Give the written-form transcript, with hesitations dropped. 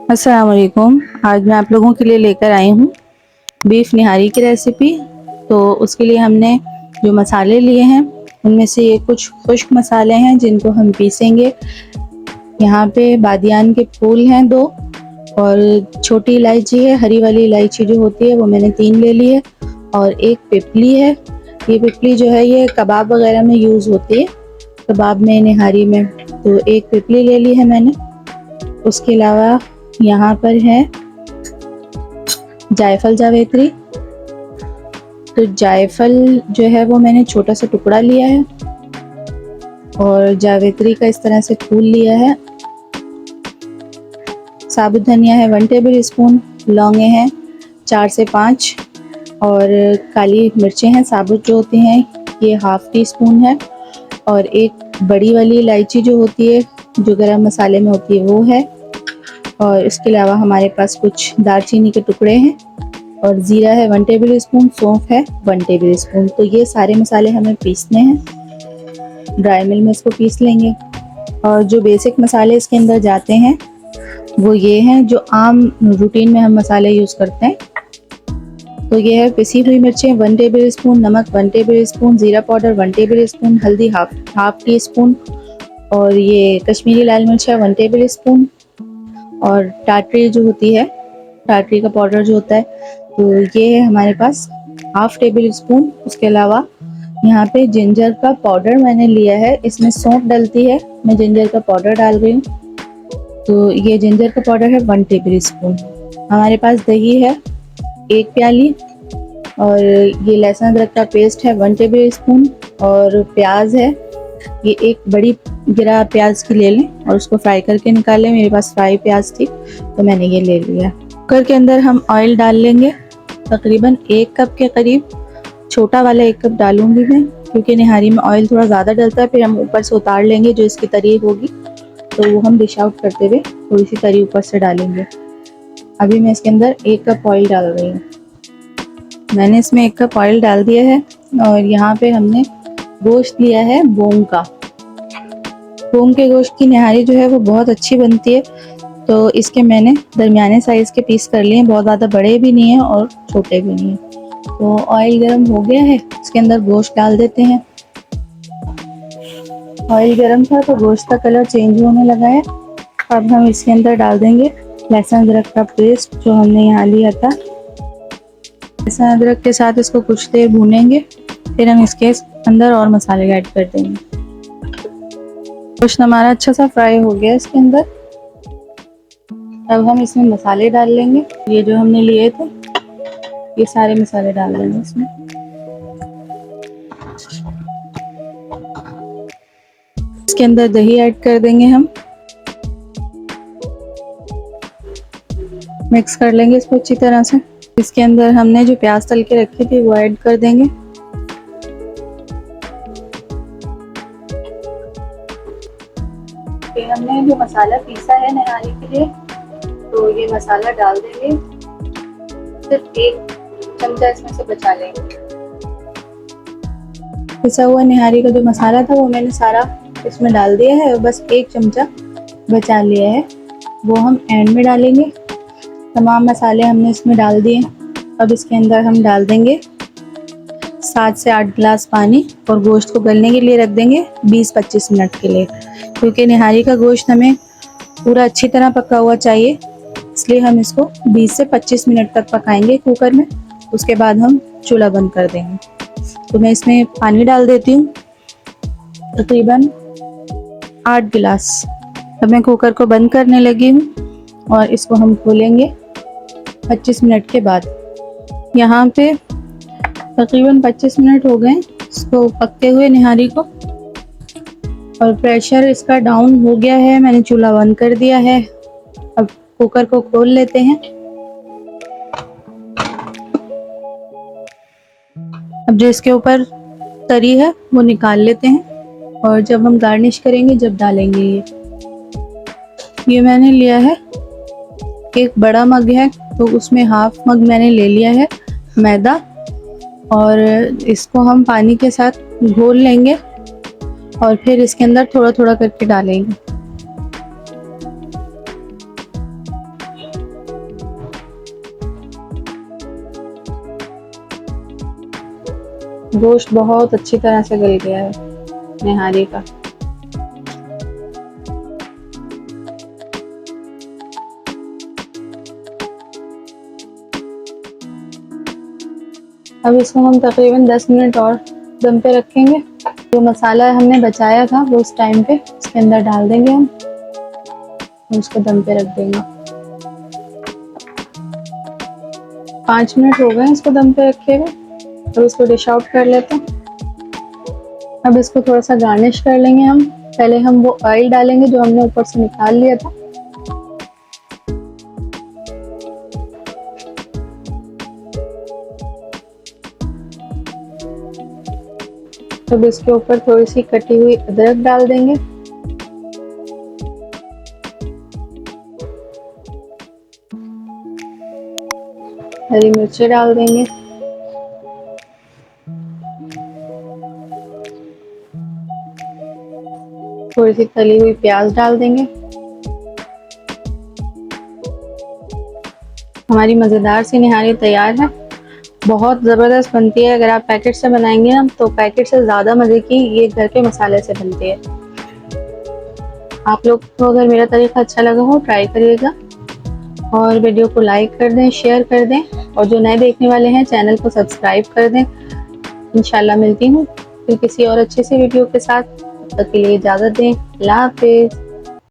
अस्सलाम वालेकुम। आज मैं आप लोगों के लिए लेकर आई हूँ बीफ निहारी की रेसिपी। तो उसके लिए हमने जो मसाले लिए हैं उनमें से ये कुछ खुश्क मसाले हैं जिनको हम पीसेंगे। यहाँ पे बादियान के फूल हैं 2 और छोटी इलायची है, हरी वाली इलायची जो होती है वो मैंने 3 ले ली है और एक पिपली है। ये पिपली जो है ये कबाब वगैरह में यूज़ होती है, कबाब में, निहारी में। तो एक पिपली ले ली है मैंने। उसके अलावा यहाँ पर है जायफल जावित्री। तो जायफल जो है वो मैंने छोटा सा टुकड़ा लिया है और जावित्री का इस तरह से फूल लिया है। साबुत धनिया है 1 टेबल स्पून, लौंगे हैं 4 से 5 और काली मिर्चें हैं साबुत जो होती हैं ये ½ टी स्पून है और एक बड़ी वाली इलायची जो होती है जो गरम मसाले में होती है वो है। और इसके अलावा हमारे पास कुछ दालचीनी के टुकड़े हैं और ज़ीरा है 1 टेबल स्पून, सौंफ है 1 टेबल स्पून। तो ये सारे मसाले हमें पीसने हैं, ड्राई मिल में इसको पीस लेंगे। और जो बेसिक मसाले इसके अंदर जाते हैं वो ये हैं जो आम रूटीन में हम मसाले यूज़ करते हैं। तो ये है पिसी हुई मिर्चें 1 टेबल स्पून, नमक 1 टेबल स्पून, ज़ीरा पाउडर 1 टेबल स्पून, हल्दी हाफ टी स्पून और ये कश्मीरी लाल मिर्च है 1 टेबल स्पून और टाटरी जो होती है, टाटरी का पाउडर जो होता है, तो ये है हमारे पास ½ टेबल स्पून। उसके अलावा यहाँ पे जिंजर का पाउडर मैंने लिया है, इसमें सौंफ डलती है, मैं जिंजर का पाउडर डाल रही हूँ। तो ये जिंजर का पाउडर है 1 टेबल स्पून। हमारे पास दही है 1 प्याली और ये लहसुन अदरक का पेस्ट है 1 टेबल स्पून और प्याज है, ये एक बड़ी गिरा प्याज की ले लें और उसको फ्राई करके निकालें। मेरे पास फ्राई प्याज थी तो मैंने ये ले लिया। कुकर के अंदर हम ऑयल डाल लेंगे, तकरीबन 1 कप के करीब। छोटा वाला 1 कप डालूंगी मैं क्योंकि निहारी में ऑयल थोड़ा ज़्यादा डलता है, फिर हम ऊपर से उतार लेंगे जो इसकी तरी होगी तो वो हम डिश आउट करते हुए थोड़ी सी तरी ऊपर से डालेंगे। अभी मैं इसके अंदर 1 कप ऑयल डाल रही हूँ। मैंने इसमें 1 कप ऑयल डाल दिया है और यहाँ पे हमने गोश्त लिया है बोंग का। बोंग के गोश्त की निहारी जो है वो बहुत अच्छी बनती है, तो इसके मैंने दरमियाने साइज़ के पीस कर लिए हैं, बहुत ज़्यादा बड़े भी नहीं हैं और छोटे भी नहीं हैं। तो ऑयल गर्म हो गया है, इसके अंदर गोश्त डाल देते हैं। ऑयल गर्म था तो गोश्त का कलर चेंज होने लगा है। अब हम इसके अंदर डाल देंगे लहसुन अदरक का पेस्ट जो हमने यहाँ लिया था। लहसुन अदरक के साथ इसको कुछ देर भूनेंगे, फिर हम इसके अंदर और मसाले ऐड कर देंगे। गोश्त हमारा अच्छा सा फ्राई हो गया इसके अंदर। अब हम इसमें मसाले डाल लेंगे, ये जो हमने लिए थे ये सारे मसाले डाल देंगे इसमें। इसके अंदर दही ऐड कर देंगे हम, मिक्स कर लेंगे इसको अच्छी तरह से। इसके अंदर हमने जो प्याज तल के रखी थी वो ऐड कर देंगे। फिर हमने जो मसाला पीसा है निहारी के लिए तो ये मसाला डाल देंगे, सिर्फ 1 चमचा इसमें से बचा लेंगे। पिसा हुआ निहारी का जो मसाला था वो मैंने सारा इसमें डाल दिया है और बस 1 चमचा बचा लिया है, वो हम एंड में डालेंगे। तमाम मसाले हमने इसमें डाल दिए। अब इसके अंदर हम डाल देंगे 7 से 8 गिलास पानी और गोश्त को गलने के लिए रख देंगे 20-25 मिनट के लिए, क्योंकि निहारी का गोश्त हमें पूरा अच्छी तरह पका हुआ चाहिए, इसलिए हम इसको 20 से 25 मिनट तक पकाएंगे कुकर में। उसके बाद हम चूल्हा बंद कर देंगे। तो मैं इसमें पानी डाल देती हूँ, तकरीबन 8 गिलास। अब मैं कुकर को बंद करने लगी हूँ और इसको हम खोलेंगे 25 मिनट के बाद। यहाँ पे तकरीबन 25 मिनट हो गए इसको पकते हुए निहारी को और प्रेशर इसका डाउन हो गया है, मैंने चूल्हा बंद कर दिया है। अब कुकर को खोल लेते हैं। अब जो इसके ऊपर तरी है वो निकाल लेते हैं और जब हम गार्निश करेंगे जब डालेंगे ये मैंने लिया है, एक बड़ा मग है तो उसमें ½ मग मैंने ले लिया है मैदा और इसको हम पानी के साथ घोल लेंगे और फिर इसके अंदर थोड़ा थोड़ा करके डालेंगे। गोश्त बहुत अच्छी तरह से गल गया है निहारी का। अब इसको हम तकरीबन 10 मिनट और दम पे रखेंगे। जो मसाला हमने बचाया था वो उस टाइम पे इसके अंदर डाल देंगे हम उसको दम पे रख देंगे। 5 मिनट हो गए इसको दम पे रखे हुए। अब इसको डिश आउट कर लेते हैं। अब इसको थोड़ा सा गार्निश कर लेंगे हम। पहले हम वो ऑयल डालेंगे जो हमने ऊपर से निकाल लिया था। अब इसके ऊपर थोड़ी सी कटी हुई अदरक डाल देंगे। हरी मिर्ची डाल देंगे। थोड़ी सी तली हुई प्याज डाल देंगे। हमारी मज़ेदार सी निहारी तैयार है। बहुत ज़बरदस्त बनती है। अगर आप पैकेट से बनाएंगे ना तो पैकेट से ज़्यादा मज़े की ये घर के मसाले से बनती है। आप लोग को अगर मेरा तरीका अच्छा लगा हो ट्राई करिएगा और वीडियो को लाइक कर दें, शेयर कर दें और जो नए देखने वाले हैं चैनल को सब्सक्राइब कर दें। इंशाल्लाह मिलती हूँ फिर किसी और अच्छी सी वीडियो के साथ। तब तक के लिए इजाज़त दें। अल्लाह हाफिज़।